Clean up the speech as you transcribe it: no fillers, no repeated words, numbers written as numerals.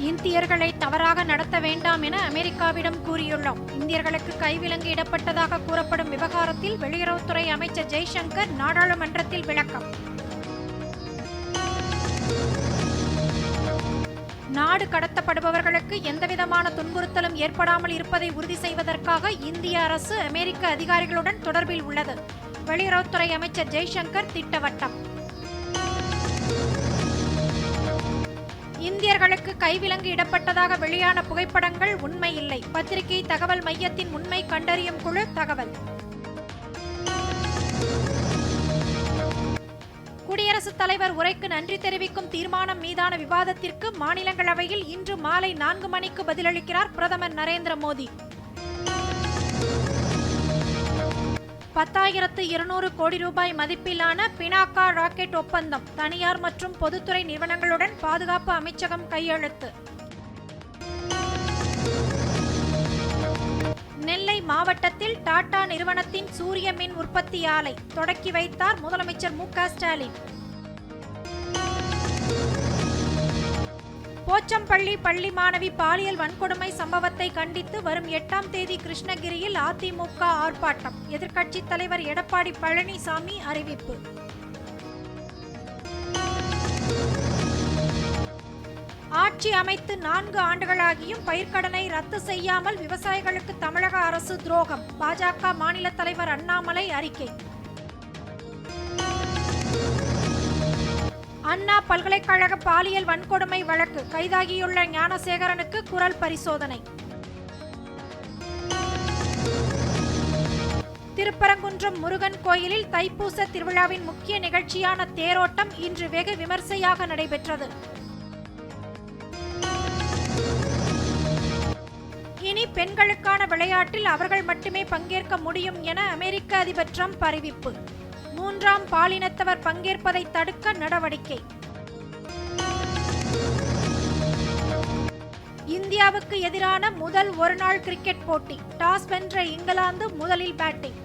இந்தியர்களை தவறாக நடத்த வேண்டாம் என அமெரிக்காவிடம் கூறியுள்ளோம். இந்தியர்களுக்கு கைவிலங்கு இடப்பட்டதாக கூறப்படும் விவகாரத்தில் வெளியுறவுத்துறை அமைச்சர் ஜெய்சங்கர் நாடாளுமன்றத்தில் விளக்கம். நாடு கடத்தப்படுபவர்களுக்கு எந்தவிதமான துன்புறுத்தலும் ஏற்படாமல் இருப்பதை உறுதி செய்வதற்காக இந்திய அரசு அமெரிக்க அதிகாரிகளுடன் தொடர்பில் உள்ளது. வெளியுறவுத்துறை அமைச்சர் ஜெய்சங்கர் திட்டவட்டம். இந்தியர்களுக்கு கைவிலங்கு இடப்பட்டதாக வெளியான புகைப்படங்கள் உண்மையில்லை. பத்திரிகை தகவல் மையத்தின் உண்மை கண்டறியும் குழு தகவல். குடியரசுத் தலைவர் உரைக்கு நன்றி தெரிவிக்கும் தீர்மானம் மீதான விவாதத்திற்கு மாநிலங்களவையில் இன்று மாலை 4 மணிக்கு பதிலளிக்கிறார் பிரதமர் நரேந்திர மோடி. 10,200 கோடி ரூபாய் மதிப்பிலான பினாக்கா ராக்கெட் ஒப்பந்தம் தனியார் மற்றும் பொதுத்துறை நிறுவனங்களுடன் பாதுகாப்பு அமைச்சகம் கையெழுத்து. நெல்லை மாவட்டத்தில் டாடா நிறுவனத்தின் சூரிய மின் உற்பத்தி ஆலை தொடக்கி வைத்தார் முதலமைச்சர் மு.க. ஸ்டாலின். போச்சம்பள்ளி பள்ளி மாணவி பாலியல் வன்கொடுமை சம்பவத்தை கண்டித்து வரும் 8ஆம் தேதி கிருஷ்ணகிரியில் அதிமுக ஆர்ப்பாட்டம். எதிர்க்கட்சித் தலைவர் எடப்பாடி பழனிசாமி அறிவிப்பு. ஆட்சி அமைத்து 4 ஆண்டுகளாகியும் பயிர்க்கடனை ரத்து செய்யாமல் விவசாயிகளுக்கு தமிழக அரசு துரோகம். பாஜக மாநில தலைவர் அண்ணாமலை அறிக்கை. அண்ணா பல்கலைக்கழக பாலியல் வன்கொடுமை வழக்கு கைதாகியுள்ள ஞானசேகரனுக்கு குரல் பரிசோதனை. திருப்பரங்குன்றம் முருகன் கோயிலில் தைப்பூச திருவிழாவின் முக்கிய நிகழ்ச்சியான தேரோட்டம் இன்று வெகு விமர்சையாக நடைபெற்றது. இனி பெண்களுக்கான விளையாட்டில் அவர்கள் மட்டுமே பங்கேற்க முடியும் என அமெரிக்க அதிபர் டிரம்ப் அறிவிப்பு. 3ஆம் பாலினத்தவர் பங்கேற்பதை தடுக்க நடவடிக்கை. இந்தியாவுக்கு எதிரான முதல் ஒருநாள் கிரிக்கெட் போட்டி. டாஸ் வென்ற இங்கிலாந்து முதலில் பேட்டிங்.